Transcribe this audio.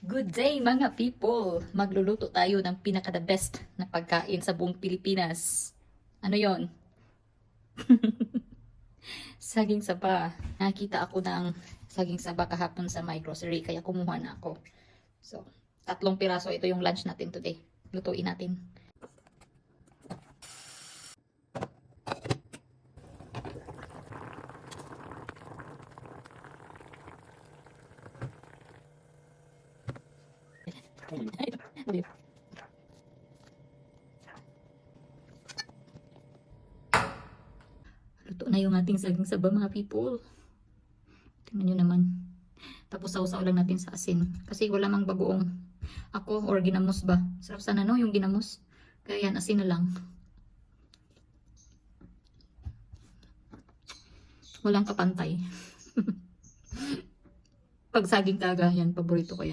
Good day mga people! Magluluto tayo ng pinaka-the best na pagkain sa buong Pilipinas. Ano yon? Saging saba. Nakita ako ng saging saba kahapon sa my grocery kaya kumuha na ako. So, 3 piraso ito yung lunch natin today. Lutuin natin. Luto na yung ating saging saba mga people. Tingnan nyo naman. Tapos sausaw lang natin sa asin. Kasi wala mang bagoong ako or ginamos ba. Sarap sana no yung ginamos. Kaya yan, asin na lang. Walang kapantay. Pag saging taga, yan, paborito ko yan.